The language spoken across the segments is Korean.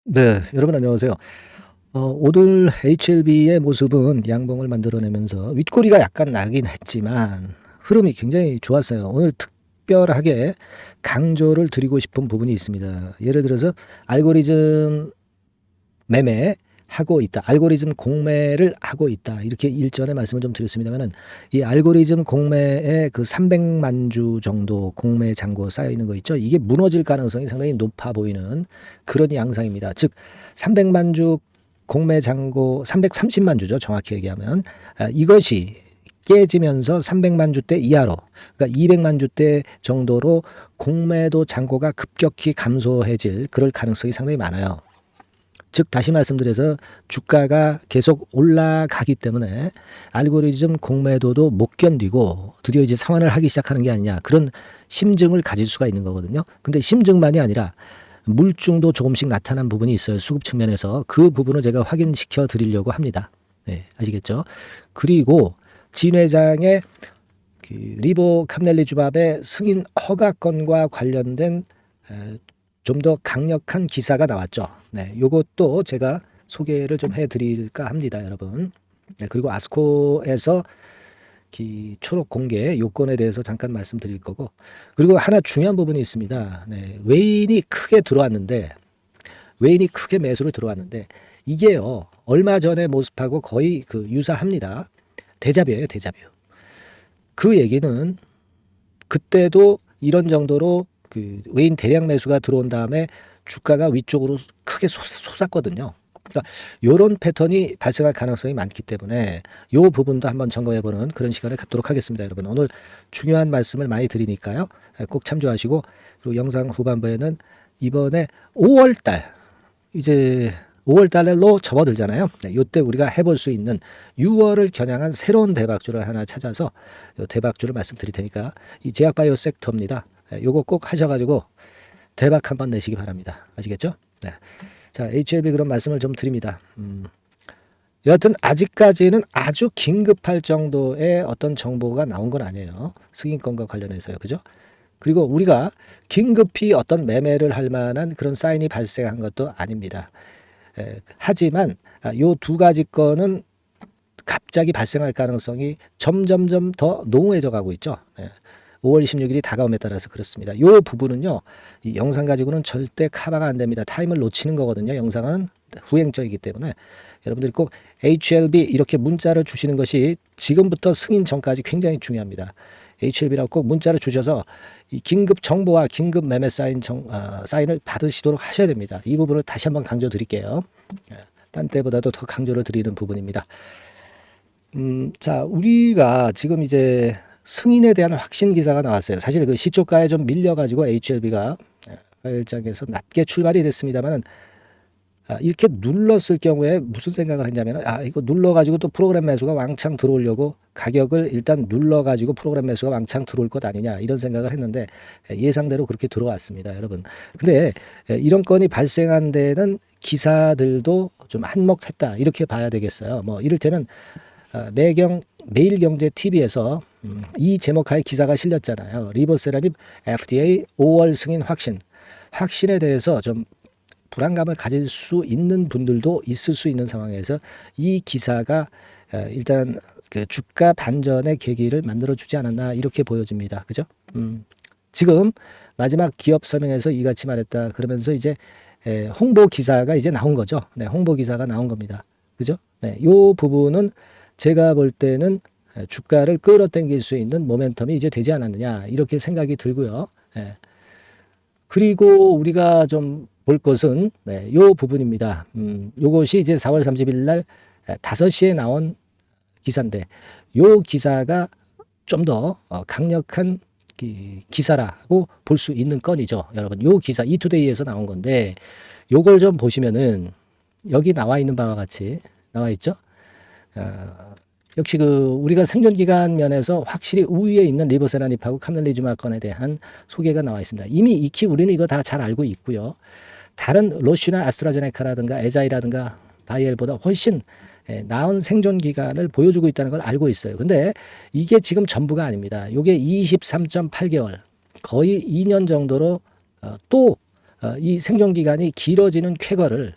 네, 여러분 안녕하세요. 오늘 HLB의 모습은 양봉을 만들어내면서 윗꼬리가 약간 나긴 했지만 흐름이 굉장히 좋았어요. 오늘 특별하게 강조를 드리고 싶은 부분이 있습니다. 예를 들어서 알고리즘 매매하고 있다. 알고리즘 공매를 하고 있다. 이렇게 일전에 말씀을 좀 드렸습니다만은 이 알고리즘 공매에 그 300만 주 정도 공매 잔고 쌓여 있는 거 있죠. 이게 무너질 가능성이 상당히 높아 보이는 그런 양상입니다. 즉 300만 주 공매 잔고 330만 주죠. 정확히 얘기하면 이것이 깨지면서 300만 주대 이하로, 그러니까 200만 주대 정도로 공매도 잔고가 급격히 감소해질 그럴 가능성이 상당히 많아요. 즉 다시 말씀드려서 주가가 계속 올라가기 때문에 알고리즘 공매도도 못 견디고 드디어 이제 상환을 하기 시작하는 게 아니냐, 그런 심증을 가질 수가 있는 거거든요. 근데 심증만이 아니라 물증도 조금씩 나타난 부분이 있어요. 수급 측면에서. 그 부분을 제가 확인시켜 드리려고 합니다. 네, 아시겠죠? 그리고 진 회장의 그 리보캄넬리주밥의 승인 허가건과 관련된 좀 더 강력한 기사가 나왔죠. 네, 요것도 제가 소개를 좀 해드릴까 합니다, 여러분. 네, 그리고 아스코에서 초록 공개 요건에 대해서 잠깐 말씀드릴 거고, 그리고 하나 중요한 부분이 있습니다. 네, 외인이 크게 들어왔는데, 외인이 크게 매수를 들어왔는데, 이게요, 얼마 전의 모습하고 거의 그 유사합니다. 데자뷰예요, 데자뷰. 그 얘기는 그때도 이런 정도로 그 외인 대량 매수가 들어온 다음에 주가가 위쪽으로 크게 솟았거든요. 그러니까 이런 패턴이 발생할 가능성이 많기 때문에 이 부분도 한번 점검해보는 그런 시간을 갖도록 하겠습니다. 여러분 오늘 중요한 말씀을 많이 드리니까요. 꼭 참조하시고, 그리고 영상 후반부에는 이번에 5월달, 이제 5월달로 접어들잖아요. 네, 이때 우리가 해볼 수 있는 6월을 겨냥한 새로운 대박주를 하나 찾아서 이 대박주를 말씀드릴 테니까, 이 제약바이오 섹터입니다. 네, 요거 꼭 하셔가지고 대박 한번 내시기 바랍니다. 아시겠죠? 네. 자, HLB 그런 말씀을 좀 드립니다. 여하튼 아직까지는 아주 긴급할 정도의 어떤 정보가 나온 건 아니에요. 승인권과 관련해서요. 그죠? 그리고 우리가 긴급히 어떤 매매를 할 만한 그런 사인이 발생한 것도 아닙니다. 하지만 요 두 가지 건은 갑자기 발생할 가능성이 점점점 더 농후해져 가고 있죠. 5월 26일이 다가옴에 따라서 그렇습니다. 이 부분은요, 이 영상 가지고는 절대 커버가 안 됩니다. 타임을 놓치는 거거든요. 영상은 후행적이기 때문에 여러분들이 꼭 HLB 이렇게 문자를 주시는 것이 지금부터 승인 전까지 굉장히 중요합니다. HLB라고 꼭 문자를 주셔서 이 긴급 정보와 긴급 매매 사인을 받으시도록 하셔야 됩니다. 이 부분을 다시 한번 강조 드릴게요. 딴 때보다도 더 강조를 드리는 부분입니다. 자, 우리가 지금 이제 승인에 대한 확신 기사가 나왔어요. 사실 그 시초가에 좀 밀려가지고 HLB가 화요일장에서 낮게 출발이 됐습니다만, 이렇게 눌렀을 경우에 무슨 생각을 했냐면, 이거 눌러가지고 또 프로그램 매수가 왕창 들어오려고 가격을 일단 눌러가지고 프로그램 매수가 왕창 들어올 것 아니냐, 이런 생각을 했는데 예상대로 그렇게 들어왔습니다, 여러분. 근데 이런 건이 발생한 데는 기사들도 좀 한몫했다, 이렇게 봐야 되겠어요. 뭐 이를테면 매일경제 TV에서 이 제목하에 기사가 실렸잖아요. 리보세라님 FDA 5월 승인 확신에 대해서 좀 불안감을 가질 수 있는 분들도 있을 수 있는 상황에서 이 기사가 일단 그 주가 반전의 계기를 만들어주지 않았나, 이렇게 보여집니다. 그죠? 지금 마지막 기업 설명에서 이같이 말했다 그러면서 이제 홍보 기사가 이제 나온 거죠. 네, 홍보 기사가 나온 겁니다. 그죠? 네, 요 부분은 제가 볼 때는 주가를 끌어당길 수 있는 모멘텀이 이제 되지 않았느냐, 이렇게 생각이 들고요. 네. 그리고 우리가 좀 볼 것은 요 부분입니다. 요것이 이제 4월 30일 날 5시에 나온 기사인데, 요 기사가 좀 더 강력한 기사라고 볼 수 있는 건이죠. 여러분, 요 기사 이투데이에서 나온 건데, 요걸 좀 보시면은 여기 나와 있는 바와 같이 나와 있죠. 역시 그 우리가 생존 기간 면에서 확실히 우위에 있는 리보세라닙하고 캄넬리주마 건에 대한 소개가 나와 있습니다. 이미 익히 우리는 이거 다 잘 알고 있고요. 다른 로쉬나 아스트라제네카라든가 에자이라든가 바이엘보다 훨씬 나은 생존 기간을 보여주고 있다는 걸 알고 있어요. 근데 이게 지금 전부가 아닙니다. 이게 23.8개월, 거의 2년 정도로 또 이 생존 기간이 길어지는 쾌거를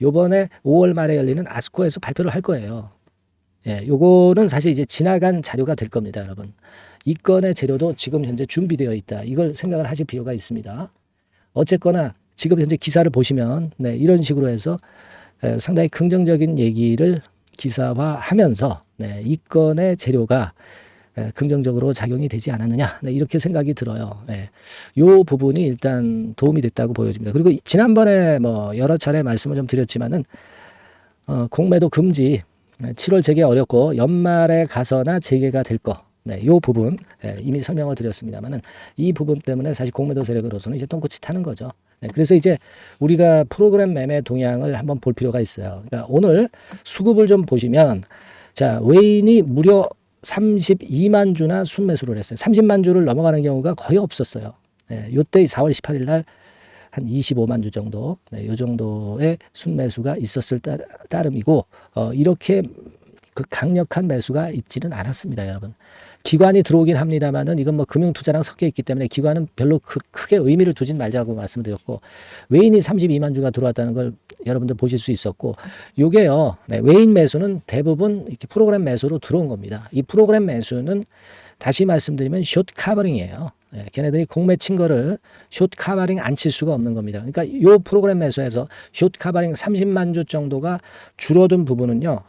요번에 5월 말에 열리는 아스코에서 발표를 할 거예요. 예, 요거는 사실 이제 지나간 자료가 될 겁니다, 여러분. 이 건의 재료도 지금 현재 준비되어 있다. 이걸 생각을 하실 필요가 있습니다. 어쨌거나 지금 현재 기사를 보시면 네, 이런 식으로 해서 상당히 긍정적인 얘기를 기사화하면서 네, 이 건의 재료가 긍정적으로 작용이 되지 않았느냐 네, 이렇게 생각이 들어요. 네. 요 부분이 일단 도움이 됐다고 보여집니다. 그리고 지난번에 뭐 여러 차례 말씀을 좀 드렸지만은 공매도 금지 7월 재개 어렵고 연말에 가서나 재개가 될 거. 네, 요 부분 이미 설명을 드렸습니다만은 이 부분 때문에 사실 공매도 세력으로서는 이제 똥꼬치 타는 거죠. 네, 그래서 이제 우리가 프로그램 매매 동향을 한번 볼 필요가 있어요. 그러니까 오늘 수급을 좀 보시면 자 외인이 무려 32만 주나 순매수를 했어요. 30만 주를 넘어가는 경우가 거의 없었어요. 네, 요때 4월 18일 날 한 25만 주 정도, 네, 요 정도의 순매수가 있었을 따름이고, 이렇게 그 강력한 매수가 있지는 않았습니다, 여러분. 기관이 들어오긴 합니다만은 이건 뭐 금융투자랑 섞여 있기 때문에 기관은 별로 크게 의미를 두진 말자고 말씀드렸고, 외인이 32만 주가 들어왔다는 걸 여러분들 보실 수 있었고, 요게요, 네, 외인 매수는 대부분 이렇게 프로그램 매수로 들어온 겁니다. 이 프로그램 매수는 다시 말씀드리면 숏 카버링이에요. 예, 걔네들이 공매 친 거를 숏 카버링 안 칠 수가 없는 겁니다. 그러니까 이 프로그램 매수에서 숏 카버링 30만 주 정도가 줄어든 부분은요.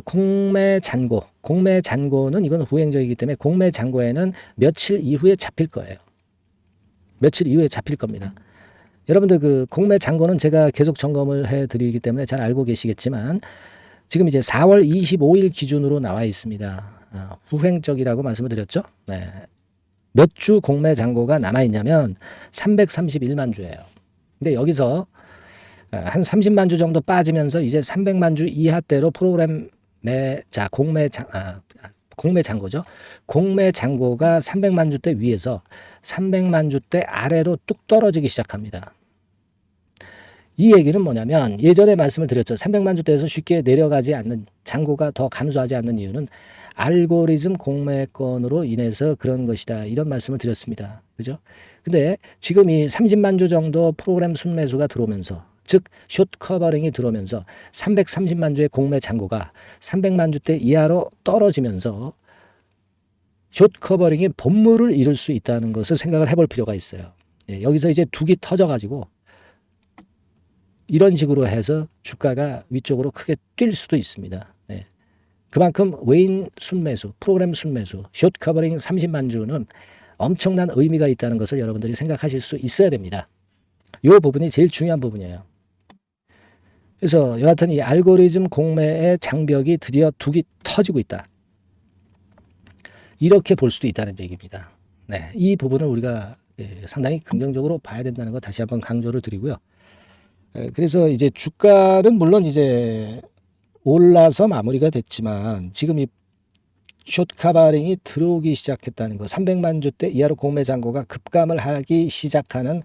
공매 잔고는 이건 후행적이기 때문에 공매 잔고에는 며칠 이후에 잡힐 거예요. 며칠 이후에 잡힐 겁니다. 여러분들 그 공매 잔고는 제가 계속 점검을 해드리기 때문에 잘 알고 계시겠지만 지금 이제 4월 25일 기준으로 나와 있습니다. 후행적이라고 말씀을 드렸죠. 네. 몇 주 공매 잔고가 남아있냐면 331만 주예요. 근데 여기서 한 30만 주 정도 빠지면서 이제 300만 주 이하대로 프로그램 공매 잔고죠. 공매 잔고가 300만 주대 위에서 300만 주대 아래로 뚝 떨어지기 시작합니다. 이 얘기는 뭐냐면 예전에 말씀을 드렸죠. 300만 주대에서 쉽게 내려가지 않는 잔고가 더 감소하지 않는 이유는 알고리즘 공매권으로 인해서 그런 것이다. 이런 말씀을 드렸습니다. 그죠? 근데 지금 이 30만 주 정도 프로그램 순매수가 들어오면서 즉 숏 커버링이 들어오면서 330만 주의 공매 잔고가 300만 주대 이하로 떨어지면서 숏 커버링이 본물을 이룰 수 있다는 것을 생각을 해볼 필요가 있어요. 예, 여기서 이제 둑이 터져가지고 이런 식으로 해서 주가가 위쪽으로 크게 뛸 수도 있습니다. 네. 그만큼 외인 순매수, 프로그램 순매수, 숏 커버링 30만 주는 엄청난 의미가 있다는 것을 여러분들이 생각하실 수 있어야 됩니다. 이 부분이 제일 중요한 부분이에요. 그래서 여하튼 이 알고리즘 공매의 장벽이 드디어 둑이 터지고 있다. 이렇게 볼 수도 있다는 얘기입니다. 네, 이 부분을 우리가 상당히 긍정적으로 봐야 된다는 거 다시 한번 강조를 드리고요. 그래서 이제 주가는 물론 이제 올라서 마무리가 됐지만 지금 이 숏 카바링이 들어오기 시작했다는 거 300만 주대 이하로 공매 잔고가 급감을 하기 시작하는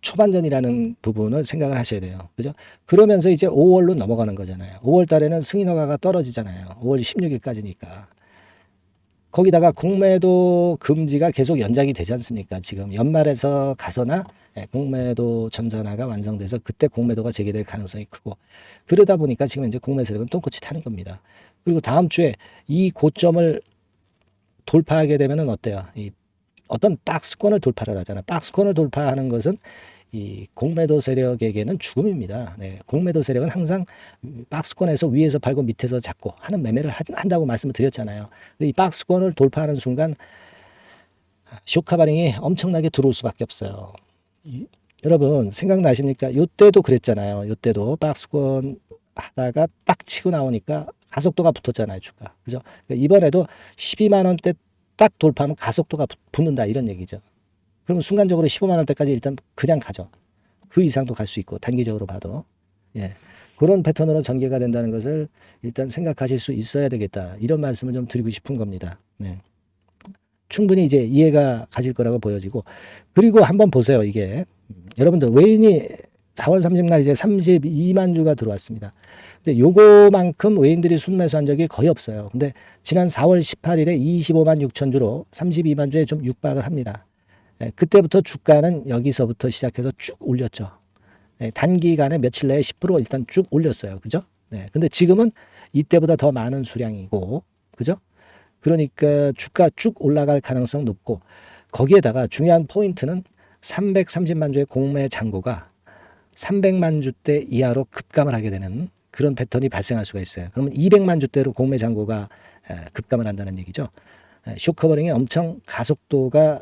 초반전이라는 부분을 생각을 하셔야 돼요. 그죠? 그러면서 이제 5월로 넘어가는 거잖아요. 5월 달에는 승인 허가가 떨어지잖아요. 5월 16일까지니까. 거기다가 공매도 금지가 계속 연장이 되지 않습니까? 지금 연말에서 가서나 공매도 전산화가 완성돼서 그때 공매도가 재개될 가능성이 크고 그러다 보니까 지금 이제 공매 세력은 똥꼬치 타는 겁니다. 그리고 다음 주에 이 고점을 돌파하게 되면은 어때요? 이 어떤 박스권을 돌파를 하잖아. 박스권을 돌파하는 것은 이 공매도 세력에게는 죽음입니다. 네, 공매도 세력은 항상 박스권에서 위에서 팔고 밑에서 잡고 하는 매매를 한다고 말씀을 드렸잖아요. 이 박스권을 돌파하는 순간 쇼카바링이 엄청나게 들어올 수밖에 없어요. 여러분 생각나십니까? 요때도 그랬잖아요. 요때도 박스권 하다가 딱 치고 나오니까 가속도가 붙었잖아요. 주가. 그죠? 그러니까 이번에도 12만 원대 딱 돌파하면 가속도가 붙는다 이런 얘기죠. 그러면 순간적으로 15만 원대까지 일단 그냥 가죠. 그 이상도 갈 수 있고 단기적으로 봐도. 예. 그런 패턴으로 전개가 된다는 것을 일단 생각하실 수 있어야 되겠다. 이런 말씀을 좀 드리고 싶은 겁니다. 네. 충분히 이제 이해가 가실 거라고 보여지고 그리고 한번 보세요. 이게 여러분들 외인이 4월 30날 이제 32만 주가 들어왔습니다. 근데 요거만큼 외인들이 순매수한 적이 거의 없어요. 근데 지난 4월 18일에 25만 6천 주로 32만 주에 좀 육박을 합니다. 그때부터 주가는 여기서부터 시작해서 쭉 올렸죠. 단기간에 며칠 내에 10% 일단 쭉 올렸어요. 그죠? 근데 지금은 이때보다 더 많은 수량이고, 그죠? 그러니까 주가 쭉 올라갈 가능성 높고, 거기에다가 중요한 포인트는 330만 주의 공매 잔고가 300만 주대 이하로 급감을 하게 되는 그런 패턴이 발생할 수가 있어요. 그러면 200만 주대로 공매 잔고가 급감을 한다는 얘기죠. 쇼커버링에 엄청 가속도가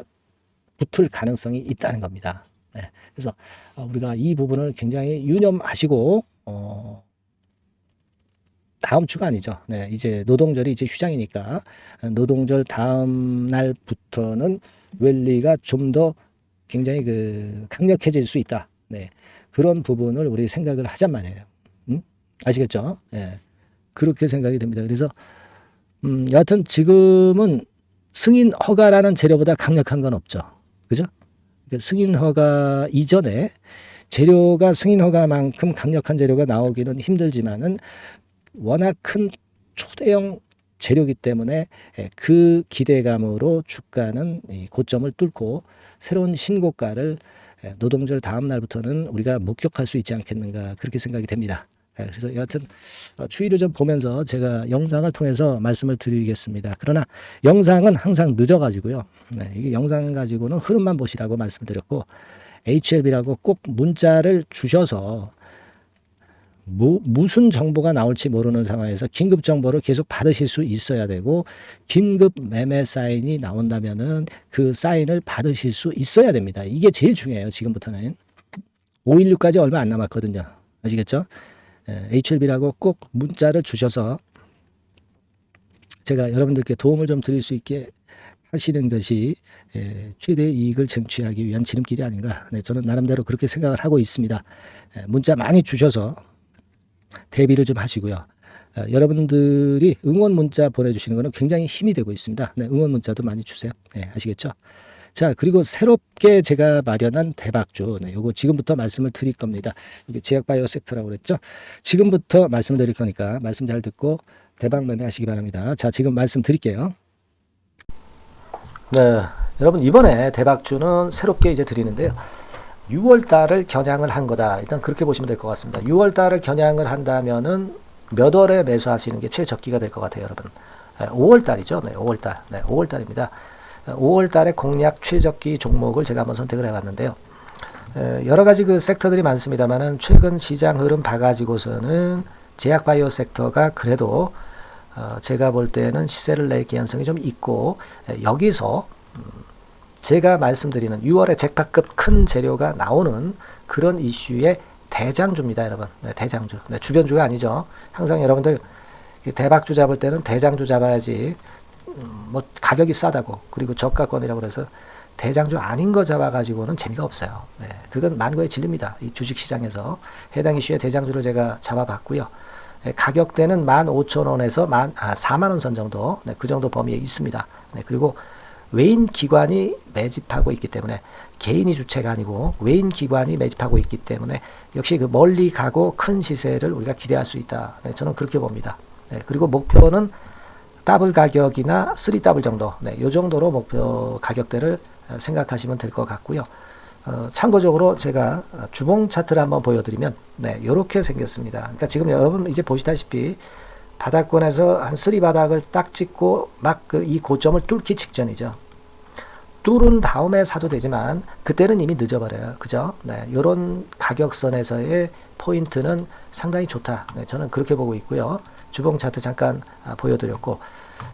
붙을 가능성이 있다는 겁니다. 그래서 우리가 이 부분을 굉장히 유념하시고 다음 주가 아니죠. 이제 노동절이 이제 휴장이니까 노동절 다음 날부터는 랠리가 좀 더 굉장히 강력해질 수 있다. 그런 부분을 우리 생각을 하잔 말이에요. 아시겠죠? 그렇게 생각이 됩니다. 그래서 여하튼 지금은 승인 허가라는 재료보다 강력한 건 없죠. 그죠? 승인 허가 이전에 재료가 승인 허가만큼 강력한 재료가 나오기는 힘들지만은 워낙 큰 초대형 재료이기 때문에 그 기대감으로 주가는 고점을 뚫고 새로운 신고가를 노동절 다음 날부터는 우리가 목격할 수 있지 않겠는가 그렇게 생각이 됩니다. 그래서 여하튼 추이를 좀 보면서 제가 영상을 통해서 말씀을 드리겠습니다. 그러나 영상은 항상 늦어가지고요. 이게 영상 가지고는 흐름만 보시라고 말씀드렸고 HLB라고 꼭 문자를 주셔서 무슨 정보가 나올지 모르는 상황에서 긴급 정보를 계속 받으실 수 있어야 되고 긴급 매매 사인이 나온다면은 그 사인을 받으실 수 있어야 됩니다. 이게 제일 중요해요. 지금부터는 516까지 얼마 안 남았거든요. 아시겠죠? HLB라고 꼭 문자를 주셔서 제가 여러분들께 도움을 좀 드릴 수 있게 하시는 것이 최대의 이익을 쟁취하기 위한 지름길이 아닌가. 저는 나름대로 그렇게 생각을 하고 있습니다. 문자 많이 주셔서 대비를 좀 하시고요. 여러분들이 응원 문자 보내주시는 것은 굉장히 힘이 되고 있습니다. 응원 문자도 많이 주세요. 아시겠죠? 자, 그리고 새롭게 제가 마련한 대박주. 요거 지금부터 말씀을 드릴 겁니다. 이게 제약바이오 섹터라고 그랬죠? 지금부터 말씀드릴 거니까 말씀 잘 듣고 대박 매매하시기 바랍니다. 자, 지금 말씀 드릴게요. 여러분 이번에 대박주는 새롭게 이제 드리는데요. 6월 달을 겨냥을 한 거다. 일단 그렇게 보시면 될 것 같습니다. 6월 달을 겨냥을 한다면은 몇 월에 매수하시는 게 최적기가 될 것 같아요, 여러분. 5월 달이죠. 5월 달. 5월 달입니다. 5월 달에 공략 최적기 종목을 제가 한번 선택을 해봤는데요. 여러 가지 그 섹터들이 많습니다만은 최근 시장 흐름 봐가지고서는 제약바이오 섹터가 그래도 제가 볼 때는 시세를 낼 개연성이 좀 있고 여기서 제가 말씀드리는 6월에 잭팟급 큰 재료가 나오는 그런 이슈의 대장주입니다, 여러분. 대장주. 주변주가 아니죠. 항상 여러분들 대박주 잡을 때는 대장주 잡아야지 뭐 가격이 싸다고 그리고 저가권이라고 그래서 대장주 아닌 거 잡아가지고는 재미가 없어요. 그건 만고의 진리입니다. 이 주식시장에서 해당 이슈의 대장주를 제가 잡아봤고요. 가격대는 15,000원에서 4만원 선 정도, 그 정도 범위에 있습니다. 그리고 외인 기관이 매집하고 있기 때문에 개인이 주체가 아니고 외인 기관이 매집하고 있기 때문에 역시 그 멀리 가고 큰 시세를 우리가 기대할 수 있다. 저는 그렇게 봅니다. 그리고 목표는 더블 가격이나 3더블 정도, 요 정도로 목표 가격대를 생각하시면 될 것 같고요. 참고적으로 제가 주봉 차트를 한번 보여드리면 이렇게 생겼습니다. 그러니까 지금 여러분 이제 보시다시피 바닥권에서 한 3바닥을 딱 찍고 막 이 고점을 뚫기 직전이죠. 뚫은 다음에 사도 되지만 그때는 이미 늦어버려요. 그죠? 이런 가격선에서의 포인트는 상당히 좋다. 저는 그렇게 보고 있고요. 주봉 차트 잠깐 보여드렸고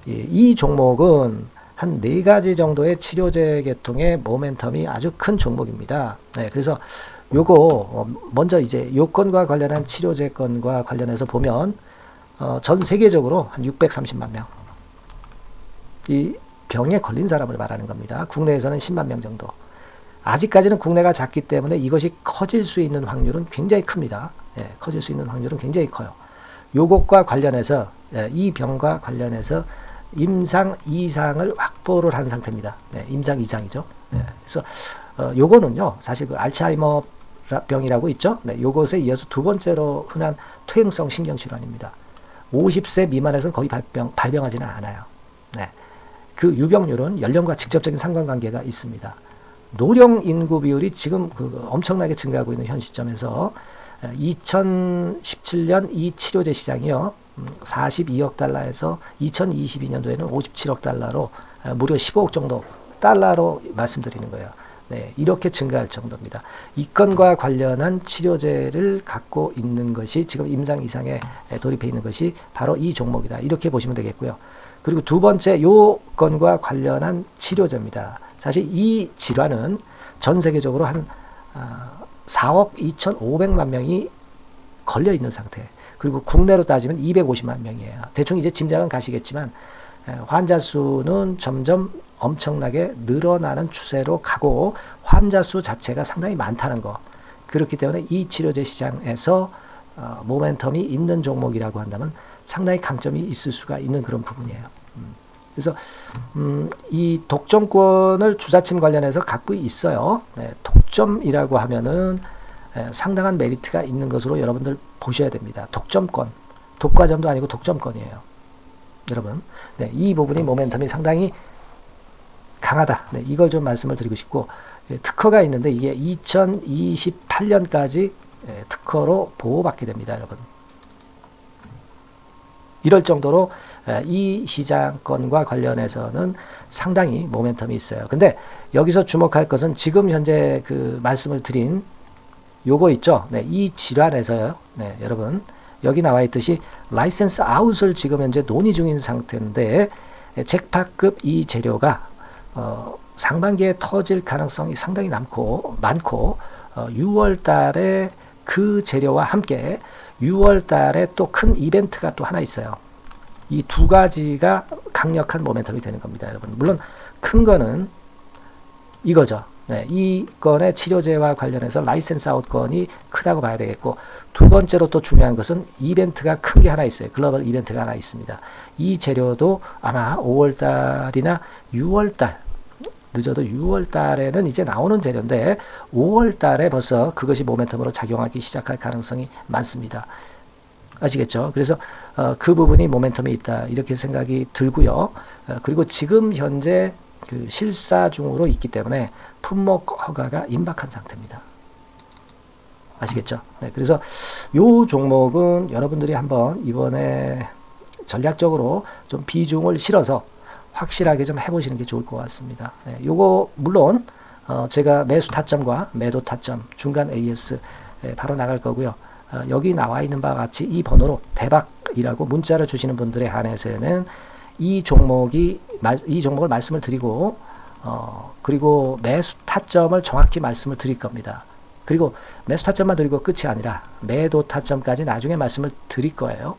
이 종목은 한 4가지 정도의 치료제 계통의 모멘텀이 아주 큰 종목입니다. 그래서 요거 먼저 이제 요건과 관련한 치료제건과 관련해서 보면 전 세계적으로 한 630만 명. 이 병에 걸린 사람을 말하는 겁니다. 국내에서는 10만 명 정도. 아직까지는 국내가 작기 때문에 이것이 커질 수 있는 확률은 굉장히 큽니다. 커질 수 있는 확률은 굉장히 커요. 요것과 관련해서 이 병과 관련해서 임상 2상을 확보를 한 상태입니다. 임상 2상이죠. 그래서 요거는요. 사실 그 알츠하이머 병이라고 있죠. 요것에 이어서 두 번째로 흔한 퇴행성 신경질환입니다. 50세 미만에서는 거의 발병하지는 않아요. 그 유병률은 연령과 직접적인 상관관계가 있습니다. 노령 인구 비율이 지금 엄청나게 증가하고 있는 현 시점에서 2017년 이 치료제 시장이요. 42억 달러에서 2022년도에는 57억 달러로 무려 15억 정도 달러로 말씀드리는 거예요. 네, 이렇게 증가할 정도입니다. 이 건과 관련한 치료제를 갖고 있는 것이 지금 임상 이상에 돌입해 있는 것이 바로 이 종목이다. 이렇게 보시면 되겠고요. 그리고 두 번째 요 건과 관련한 치료제입니다. 사실 이 질환은 전 세계적으로 한 4억 2,500만 명이 걸려 있는 상태. 그리고 국내로 따지면 250만 명이에요. 대충 이제 짐작은 가시겠지만 환자 수는 점점 엄청나게 늘어나는 추세로 가고 환자 수 자체가 상당히 많다는 거. 그렇기 때문에 이 치료제 시장에서 모멘텀이 있는 종목이라고 한다면 상당히 강점이 있을 수가 있는 그런 부분이에요. 그래서 이 독점권을 주사침 관련해서 갖고 있어요. 네, 독점이라고 하면은 상당한 메리트가 있는 것으로 여러분들 보셔야 됩니다. 독점권, 독과점도 아니고 독점권이에요. 여러분, 네, 이 부분이 모멘텀이 상당히 강하다. 네, 이걸 좀 말씀을 드리고 싶고, 특허가 있는데 이게 2028년까지 특허로 보호받게 됩니다, 여러분. 이럴 정도로 이 시장권과 관련해서는 상당히 모멘텀이 있어요. 근데 여기서 주목할 것은 지금 현재 말씀을 드린 요거 있죠. 네, 이 질환에서요. 네, 여러분 여기 나와 있듯이 라이센스 아웃을 지금 현재 논의 중인 상태인데 잭팟급 이 재료가 상반기에 터질 가능성이 상당히 많고 6월 달에 그 재료와 함께 6월 달에 또 큰 이벤트가 또 하나 있어요. 이 두 가지가 강력한 모멘텀이 되는 겁니다, 여러분. 물론 큰 거는 이거죠. 네, 이 건의 치료제와 관련해서 라이센스 아웃 건이 크다고 봐야 되겠고, 두 번째로 또 중요한 것은 이벤트가 큰 게 하나 있어요. 글로벌 이벤트가 하나 있습니다. 이 재료도 아마 5월 달이나 6월 달, 늦어도 6월 달에는 이제 나오는 재료인데 5월 달에 벌써 그것이 모멘텀으로 작용하기 시작할 가능성이 많습니다. 아시겠죠? 그래서 그 부분이 모멘텀이 있다 이렇게 생각이 들고요. 그리고 지금 현재 실사 중으로 있기 때문에 품목 허가가 임박한 상태입니다. 아시겠죠? 네, 그래서 요 종목은 여러분들이 한번 이번에 전략적으로 좀 비중을 실어서 확실하게 좀 해보시는 게 좋을 것 같습니다. 네, 요거 물론 제가 매수 타점과 매도 타점 중간 AS 바로 나갈 거고요. 여기 나와 있는 바와 같이 이 번호로 대박이라고 문자를 주시는 분들에 한해서는 이 종목을 말씀을 드리고 그리고 매수 타점을 정확히 말씀을 드릴 겁니다. 그리고 매수 타점만 드리고 끝이 아니라 매도 타점까지 나중에 말씀을 드릴 거예요.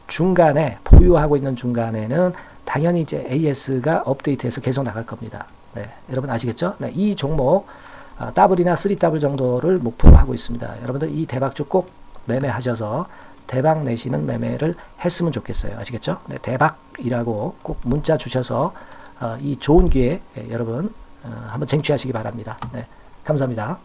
중간에 보유하고 있는 중간에는 당연히 이제 AS가 업데이트해서 계속 나갈 겁니다. 네, 여러분 아시겠죠? 네, 이 종목 더블이나 3더블 정도를 목표로 하고 있습니다. 여러분들 이 대박주 꼭 매매하셔서 대박 내시는 매매를 했으면 좋겠어요. 아시겠죠? 네, 대박이라고 꼭 문자 주셔서 이 좋은 기회 여러분 한번 쟁취하시기 바랍니다. 네, 감사합니다.